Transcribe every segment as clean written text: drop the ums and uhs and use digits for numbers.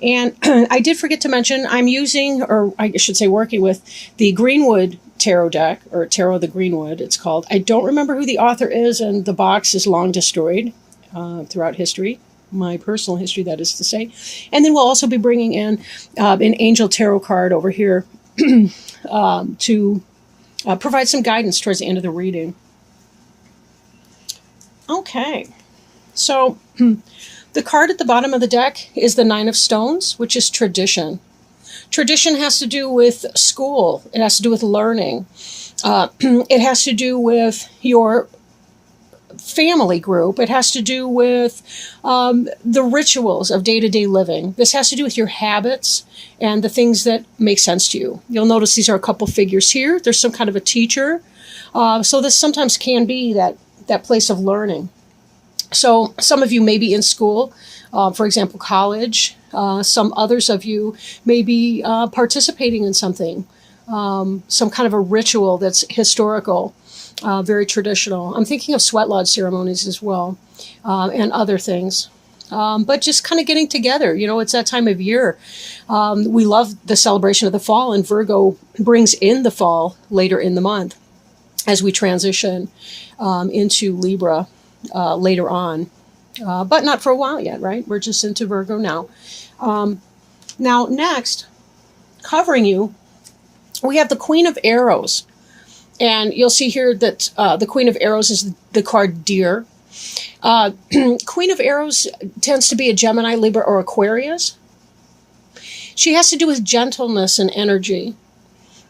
And I did forget to mention I'm using, or I should say working with, the Greenwood tarot deck, or Tarot of the Greenwood, it's called. I don't remember who the author is, and the box is long destroyed throughout history. My personal history, that is to say. And then we'll also be bringing in an angel tarot card over here to provide some guidance towards the end of the reading. Okay, so the card at the bottom of the deck is the Nine of Stones, which is tradition. Tradition has to do with school. It has to do with learning. It has to do with your family group. It has to do with the rituals of day-to-day living. This has to do with your habits and the things that make sense to you. You'll notice these are a couple figures here. There's some kind of a teacher. So this sometimes can be that place of learning. So some of you may be in school, for example, college. Some others of you may be participating in something, some kind of a ritual that's historical, very traditional. I'm thinking of sweat lodge ceremonies as well, and other things. But just kind of getting together. You know, it's that time of year. We love the celebration of the fall, and Virgo brings in the fall later in the month as we transition into Libra later on. But not for a while yet, right? We're just into Virgo now. Now, next, covering you, we have the Queen of Arrows. And you'll see here that the Queen of Arrows is the card Deer. Queen of Arrows tends to be a Gemini, Libra, or Aquarius. She has to do with gentleness and energy.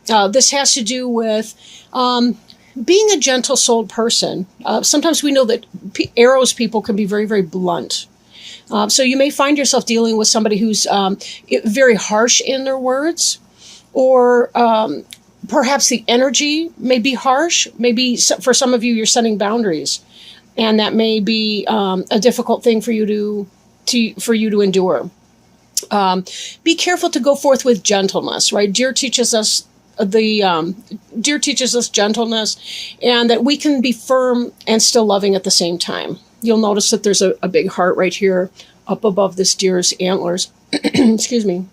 This has to do with being a gentle-souled person. Sometimes we know that Arrows people can be very, very blunt. So you may find yourself dealing with somebody who's very harsh in their words, or perhaps the energy may be harsh. Maybe for some of you, you're setting boundaries, and that may be a difficult thing for you to endure. Be careful to go forth with gentleness, right? Deer teaches us gentleness, and that we can be firm and still loving at the same time. You'll notice that there's a big heart right here up above this deer's antlers. Excuse me.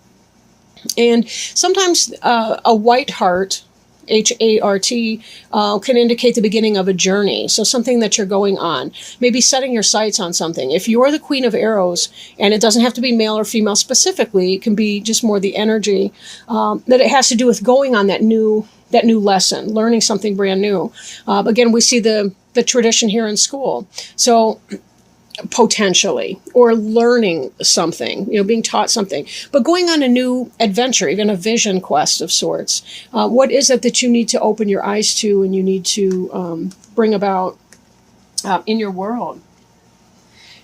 And sometimes a white heart, H-A-R-T, can indicate the beginning of a journey. So something that you're going on. Maybe setting your sights on something. If you're the Queen of Arrows, and it doesn't have to be male or female specifically, it can be just more the energy, that it has to do with going on that new lesson, learning something brand new. Again, we see the tradition here in school. So potentially, or learning something, being taught something, but going on a new adventure, even a vision quest of sorts. What is it that you need to open your eyes to, and you need to bring about in your world?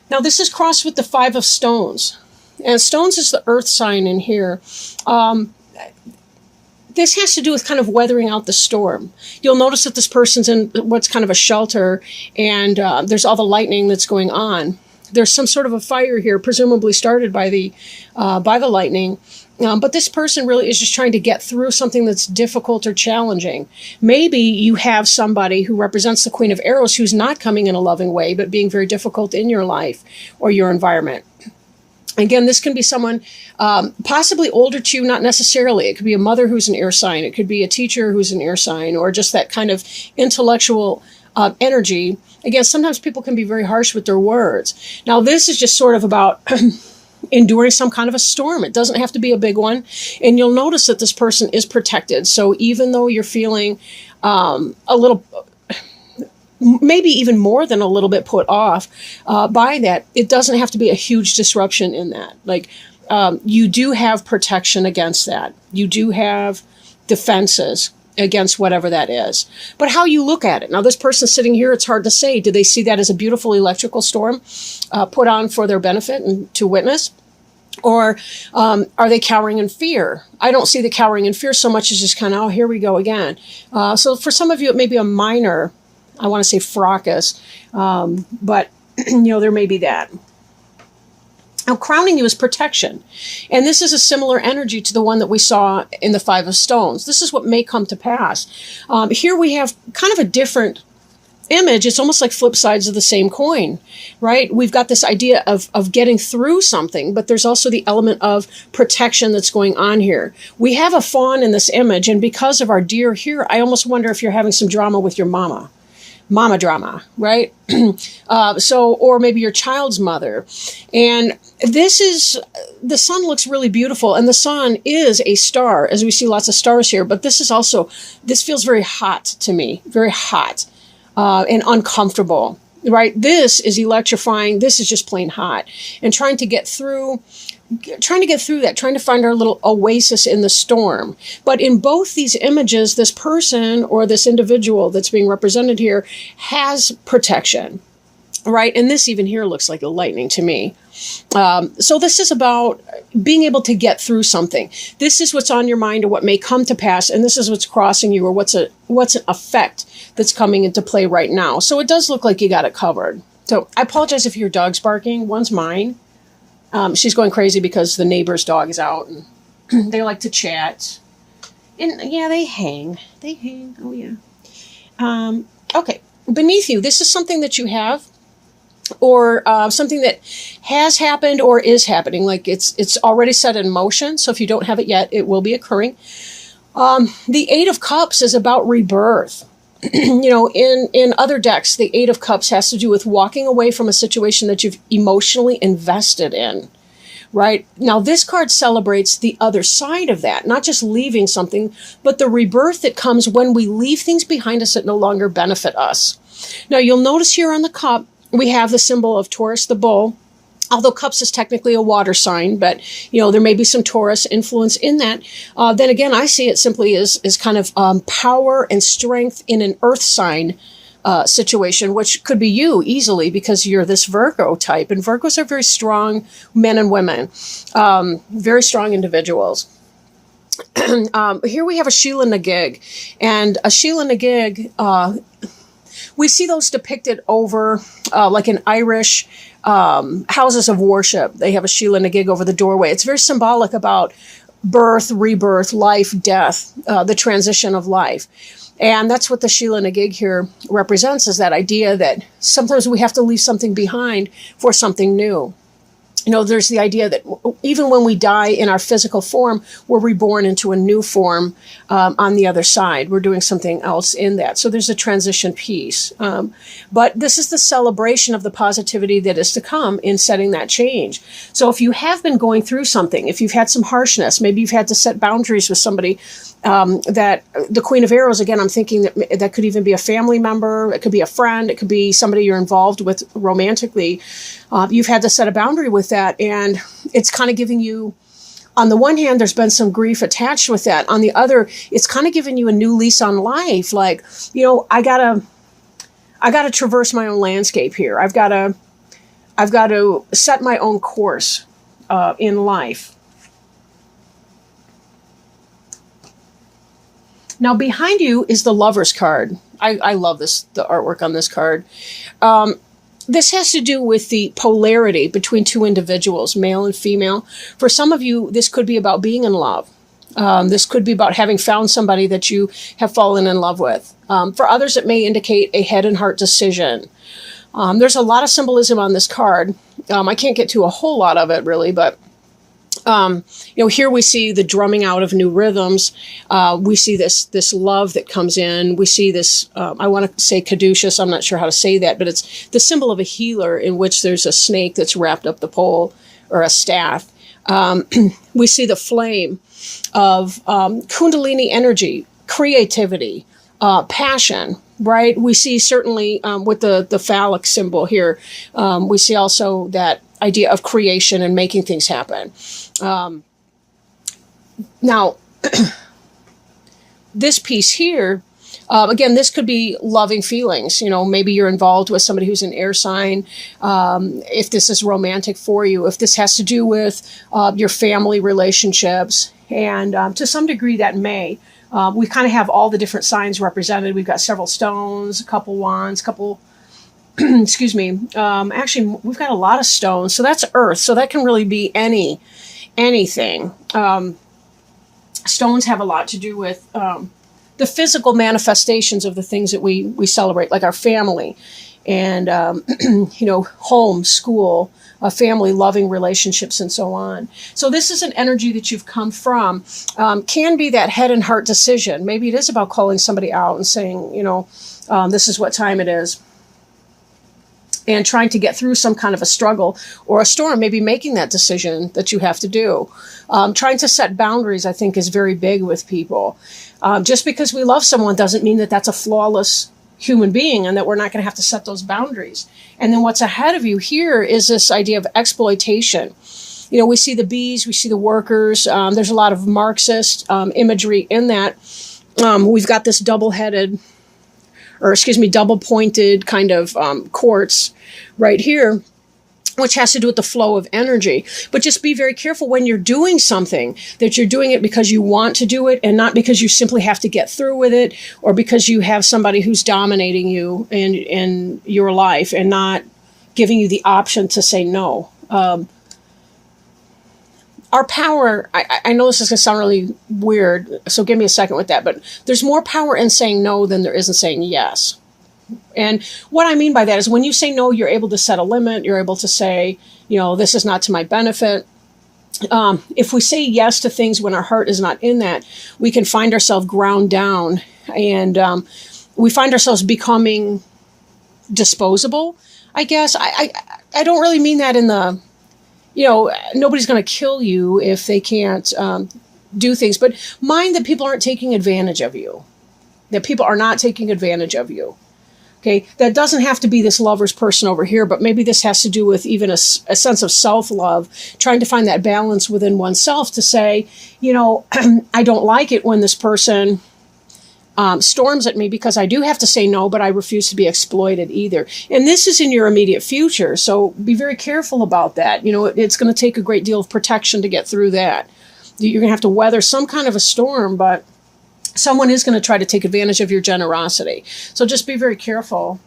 Now, this is crossed with the Five of Stones, and Stones is the earth sign in here. This has to do with kind of weathering out the storm. You'll notice that this person's in what's kind of a shelter, and there's all the lightning that's going on. There's some sort of a fire here, presumably started by the lightning. But this person really is just trying to get through something that's difficult or challenging. Maybe you have somebody who represents the Queen of Arrows who's not coming in a loving way, but being very difficult in your life or your environment. Again, this can be someone possibly older to you, not necessarily. It could be a mother who's an air sign. It could be a teacher who's an air sign, or just that kind of intellectual energy. Again, sometimes people can be very harsh with their words. Now, this is just sort of about enduring some kind of a storm. It doesn't have to be a big one. And you'll notice that this person is protected. So even though you're feeling a little, maybe even more than a little bit put off by that, it doesn't have to be a huge disruption in that. Like, you do have protection against that. You do have defenses against whatever that is. But how you look at it. Now, this person sitting here, it's hard to say. Do they see that as a beautiful electrical storm put on for their benefit and to witness? Or are they cowering in fear? I don't see the cowering in fear so much as just kind of, oh, here we go again. So for some of you, it may be a minor, I want to say fracas, but there may be that. Now, crowning you is protection. And this is a similar energy to the one that we saw in the Five of Stones. This is what may come to pass. Here we have kind of a different image, it's almost like flip sides of the same coin, right? We've got this idea of getting through something, but there's also the element of protection that's going on here. We have a fawn in this image, and because of our deer here, I almost wonder if you're having some drama with your mama drama, right? Or maybe your child's mother. And the sun looks really beautiful, and the sun is a star, as we see lots of stars here, but this feels very hot to me, very hot and uncomfortable, right? This is electrifying. This is just plain hot. And trying to get through that, trying to find our little oasis in the storm. But in both these images, this person or this individual that's being represented here has protection, right? And this even here looks like the lightning to me. So this is about being able to get through something. This is what's on your mind or what may come to pass, and this is what's crossing you or what's an effect that's coming into play right now. So it does look like you got it covered. So I apologize if your dog's barking. One's mine. She's going crazy because the neighbor's dog is out, and they like to chat. And yeah, they hang. Oh yeah. Okay. Beneath you, this is something that you have, or something that has happened or is happening. Like it's already set in motion. So if you don't have it yet, it will be occurring. The Eight of Cups is about rebirth. In other decks, the Eight of Cups has to do with walking away from a situation that you've emotionally invested in, right? Now, this card celebrates the other side of that, not just leaving something, but the rebirth that comes when we leave things behind us that no longer benefit us. Now, you'll notice here on the cup, we have the symbol of Taurus, the bull. Although Cups is technically a water sign, but, there may be some Taurus influence in that. Then again, I see it simply as kind of power and strength in an earth sign situation, which could be you easily because you're this Virgo type. And Virgos are very strong men and women, very strong individuals. Here we have a Sheila Nagig. And a Sheila Nagig, we see those depicted over like in Irish houses of worship. They have a Sheila Nagig over the doorway. It's very symbolic about birth, rebirth, life, death, the transition of life. And that's what the Sheila Nagig here represents, is that idea that sometimes we have to leave something behind for something new. There's the idea that even when we die in our physical form, we're reborn into a new form on the other side. We're doing something else in that. So there's a transition piece. But this is the celebration of the positivity that is to come in setting that change. So if you have been going through something, if you've had some harshness, maybe you've had to set boundaries with somebody, that the Queen of Arrows, again, I'm thinking that could even be a family member. It could be a friend. It could be somebody you're involved with romantically. You've had to set a boundary with that, and it's kind of giving you, on the one hand, there's been some grief attached with that. On the other, it's kind of giving you a new lease on life. Like, I gotta traverse my own landscape here. I've got to set my own course in life. Now, behind you is the Lover's card. I love the artwork on this card. This has to do with the polarity between two individuals, male and female. For some of you, this could be about being in love. This could be about having found somebody that you have fallen in love with. For others, it may indicate a head and heart decision. There's a lot of symbolism on this card. I can't get to a whole lot of it, really, but here we see the drumming out of new rhythms. We see this love that comes in. We see this, I want to say caduceus. I'm not sure how to say that, but it's the symbol of a healer in which there's a snake that's wrapped up the pole, or a staff. We see the flame of Kundalini energy, creativity, passion, right? We see certainly with the phallic symbol here, we see also that idea of creation and making things happen. Now, this piece here, again, this could be loving feelings. Maybe you're involved with somebody who's an air sign. If this is romantic for you, if this has to do with your family relationships, and to some degree that may. We kind of have all the different signs represented. We've got several stones, a couple wands, excuse me. Actually, we've got a lot of stones. So that's earth. So that can really be anything. Stones have a lot to do with the physical manifestations of the things that we celebrate, like our family and, home, school, family, loving relationships, and so on. So this is an energy that you've come from. Can be that head and heart decision. Maybe it is about calling somebody out and saying, this is what time it is, and trying to get through some kind of a struggle or a storm, maybe making that decision that you have to do. Trying to set boundaries, I think, is very big with people. Just because we love someone doesn't mean that that's a flawless human being and that we're not going to have to set those boundaries. And then what's ahead of you here is this idea of exploitation. We see the bees, we see the workers. There's a lot of Marxist imagery in that. We've got this double-pointed kind of quartz right here, which has to do with the flow of energy. But just be very careful when you're doing something, that you're doing it because you want to do it and not because you simply have to get through with it, or because you have somebody who's dominating you in your life and not giving you the option to say no. Our power, I know this is going to sound really weird, so give me a second with that, but there's more power in saying no than there is in saying yes. And what I mean by that is when you say no, you're able to set a limit. You're able to say, this is not to my benefit. If we say yes to things when our heart is not in that, we can find ourselves ground down, and we find ourselves becoming disposable, I guess. I don't really mean that in the, nobody's going to kill you if they can't do things, but mind that people aren't taking advantage of you, that people are not taking advantage of you. Okay, that doesn't have to be this lover's person over here, but maybe this has to do with even a sense of self-love, trying to find that balance within oneself to say, I don't like it when this person storms at me because I do have to say no, but I refuse to be exploited either. And this is in your immediate future, so be very careful about that. It's going to take a great deal of protection to get through that. You're going to have to weather some kind of a storm, but someone is going to try to take advantage of your generosity. So just be very careful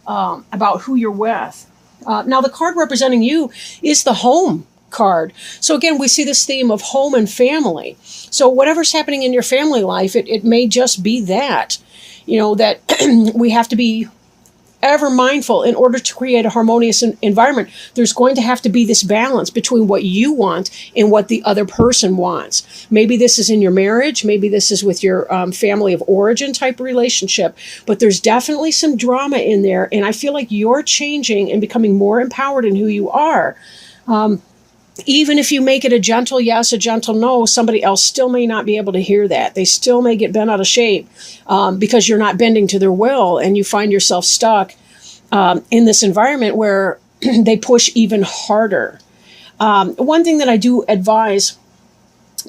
about who you're with. Now, the card representing you is the home card. So again, we see this theme of home and family. So whatever's happening in your family life, it may just be that, that we have to be ever mindful in order to create a harmonious environment. There's going to have to be this balance between what you want and what the other person wants. Maybe this is in your marriage. Maybe this is with your family of origin type relationship, but there's definitely some drama in there. And I feel like you're changing and becoming more empowered in who you are. Even if you make it a gentle yes, a gentle no, somebody else still may not be able to hear that. They still may get bent out of shape because you're not bending to their will, and you find yourself stuck in this environment where they push even harder. One thing that I do advise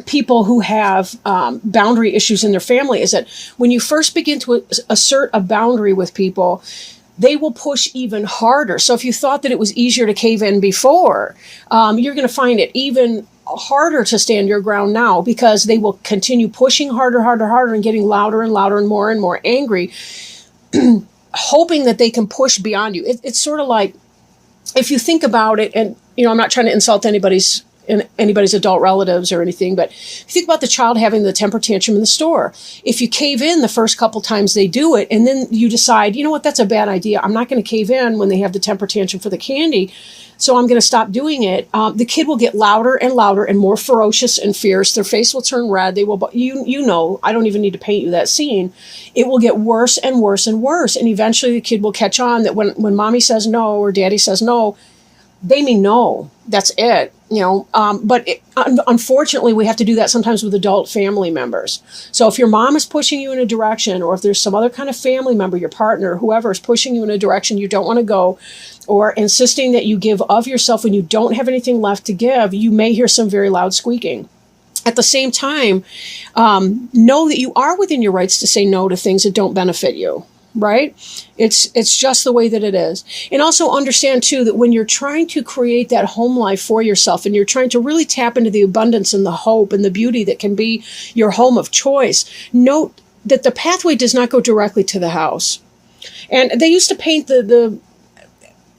people who have boundary issues in their family is that when you first begin to assert a boundary with people, they will push even harder. So if you thought that it was easier to cave in before, you're going to find it even harder to stand your ground now, because they will continue pushing harder, and getting louder and louder and more angry, hoping that they can push beyond you. It's sort of like, if you think about it, and I'm not trying to insult anybody's adult relatives or anything, but if you think about the child having the temper tantrum in the store, if you cave in the first couple times they do it, and then you decide, that's a bad idea. I'm not going to cave in when they have the temper tantrum for the candy, so I'm going to stop doing it. The kid will get louder and more ferocious and fierce. Their face will turn red. They will, I don't even need to paint you that scene. It will get worse and worse and worse. And eventually the kid will catch on that when mommy says no or daddy says no, they mean no. That's it. Unfortunately, we have to do that sometimes with adult family members. So if your mom is pushing you in a direction, or if there's some other kind of family member, your partner, whoever is pushing you in a direction you don't want to go, or insisting that you give of yourself when you don't have anything left to give, you may hear some very loud squeaking. At the same time, know that you are within your rights to say no to things that don't benefit you. Right? It's just the way that it is. And also understand, too, that when you're trying to create that home life for yourself, and you're trying to really tap into the abundance and the hope and the beauty that can be your home of choice, note that the pathway does not go directly to the house. And they used to paint the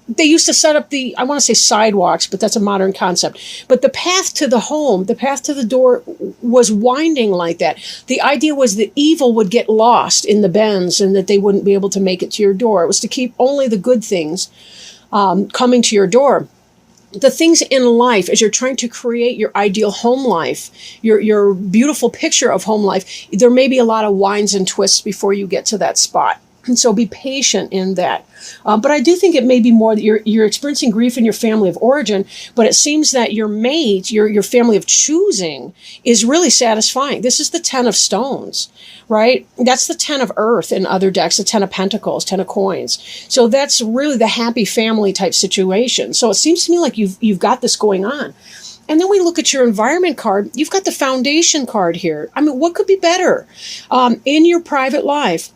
they used to set up I want to say sidewalks, but that's a modern concept. But the path to the home, the path to the door was winding like that. The idea was that evil would get lost in the bends and that they wouldn't be able to make it to your door. It was to keep only the good things coming to your door. The things in life, as you're trying to create your ideal home life, your beautiful picture of home life, there may be a lot of winds and twists before you get to that spot. And so be patient in that. But I do think it may be more that you're experiencing grief in your family of origin, but it seems that your mate, your family of choosing, is really satisfying. This is the 10 of stones, right? That's the 10 of earth in other decks, the 10 of pentacles, 10 of coins. So that's really the happy family type situation. So it seems to me like you've got this going on. And then we look at your environment card. You've got the foundation card here. I mean, what could be better in your private life?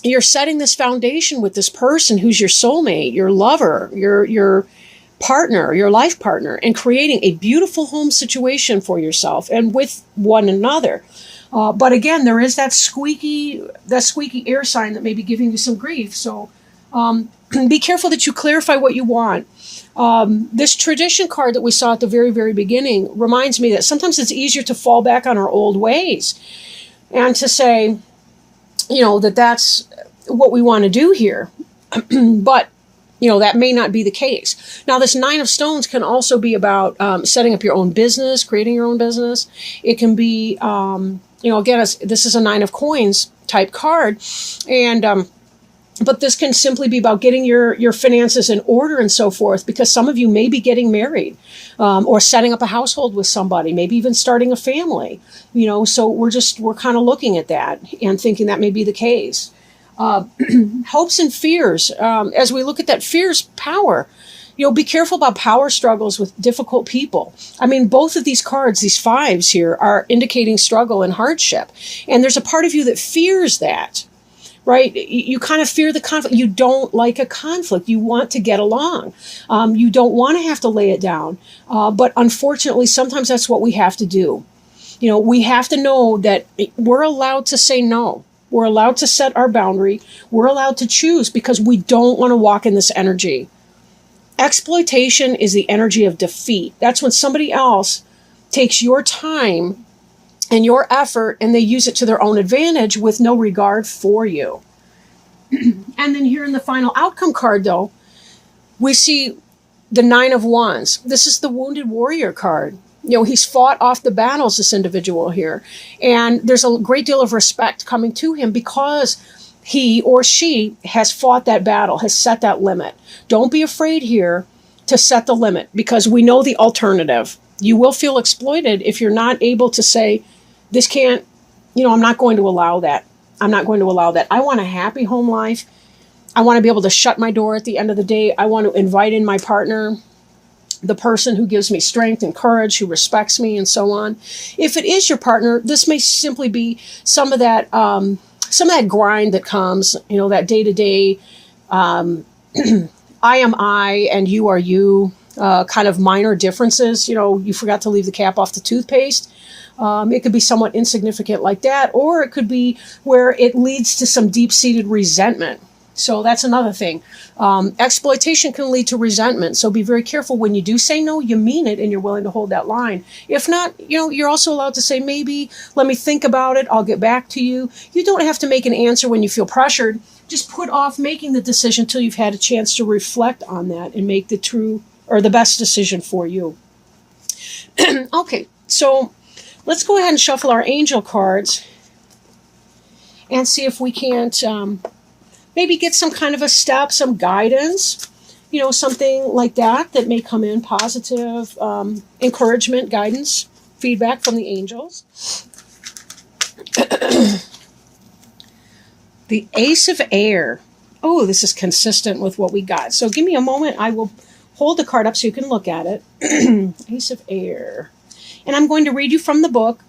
You're setting this foundation with this person who's your soulmate, your lover, your partner, your life partner, and creating a beautiful home situation for yourself and with one another. But again, there is that squeaky air sign that may be giving you some grief. So be careful that you clarify what you want. This tradition card that we saw at the very, very beginning reminds me that sometimes it's easier to fall back on our old ways and to say, that's what we want to do here. But, that may not be the case. Now, this 9 of stones can also be about setting up your own business, creating your own business. It can be, again, this is a 9 of coins type card. And, but this can simply be about getting your finances in order and so forth, because some of you may be getting married or setting up a household with somebody, maybe even starting a family, so we're kind of looking at that and thinking that may be the case. Hopes and fears. As we look at that fear's power, be careful about power struggles with difficult people. I mean, both of these cards, these 5s here, are indicating struggle and hardship. And there's a part of you that fears that. Right? You kind of fear the conflict. You don't like a conflict. You want to get along. You don't want to have to lay it down. But unfortunately, sometimes that's what we have to do. We have to know that we're allowed to say no. We're allowed to set our boundary. We're allowed to choose because we don't want to walk in this energy. Exploitation is the energy of defeat. That's when somebody else takes your time and your effort, and they use it to their own advantage with no regard for you. And then here in the final outcome card, though, we see the 9 of wands. This is the wounded warrior card. He's fought off the battles, this individual here. And there's a great deal of respect coming to him because he or she has fought that battle, has set that limit. Don't be afraid here to set the limit, because we know the alternative. You will feel exploited if you're not able to say, this can't, I'm not going to allow that. I'm not going to allow that. I want a happy home life. I want to be able to shut my door at the end of the day. I want to invite in my partner, the person who gives me strength and courage, who respects me, and so on. If it is your partner, this may simply be some of that grind that comes, that day-to-day, I am I and you are you, kind of minor differences. You forgot to leave the cap off the toothpaste. It could be somewhat insignificant like that, or it could be where it leads to some deep-seated resentment. So that's another thing. Exploitation can lead to resentment. So be very careful when you do say no, you mean it and you're willing to hold that line. If not, you're also allowed to say, maybe, let me think about it. I'll get back to you. You don't have to make an answer when you feel pressured. Just put off making the decision until you've had a chance to reflect on that and make the true or the best decision for you. Okay, so let's go ahead and shuffle our angel cards and see if we can't maybe get some kind of a step, some guidance, something like that may come in, positive encouragement, guidance, feedback from the angels. The Ace of Air. Oh, this is consistent with what we got. So give me a moment. I will hold the card up so you can look at it. Ace of Air. And I'm going to read you from the book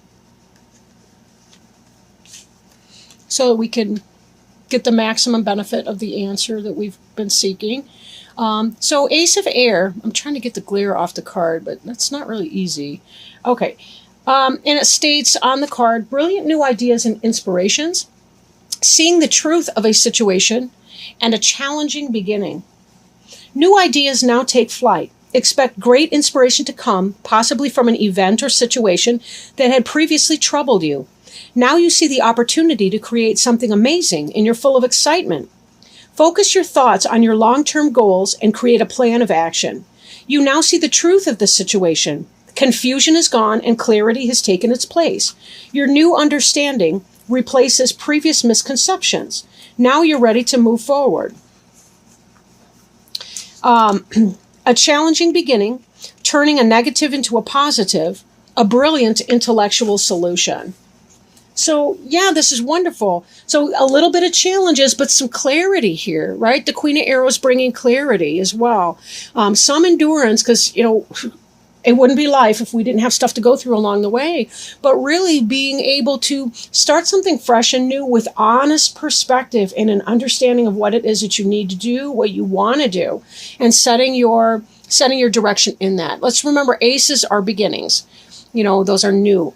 so that we can get the maximum benefit of the answer that we've been seeking. So Ace of Air, I'm trying to get the glare off the card, but that's not really easy. Okay. And it states on the card, brilliant new ideas and inspirations, seeing the truth of a situation, and a challenging beginning. New ideas now take flight. Expect great inspiration to come, possibly from an event or situation that had previously troubled you. Now you see the opportunity to create something amazing and you're full of excitement. Focus your thoughts on your long-term goals and create a plan of action. You now see the truth of the situation. Confusion is gone and clarity has taken its place. Your new understanding replaces previous misconceptions. Now you're ready to move forward. A challenging beginning, turning a negative into a positive, a brilliant intellectual solution. So, yeah, this is wonderful. So a little bit of challenges, but some clarity here, right? The Queen of Arrows bringing clarity as well. Some endurance, because, it wouldn't be life if we didn't have stuff to go through along the way, but really being able to start something fresh and new with honest perspective and an understanding of what it is that you need to do, what you want to do, and setting your direction in that. Let's remember, aces are beginnings. Those are new.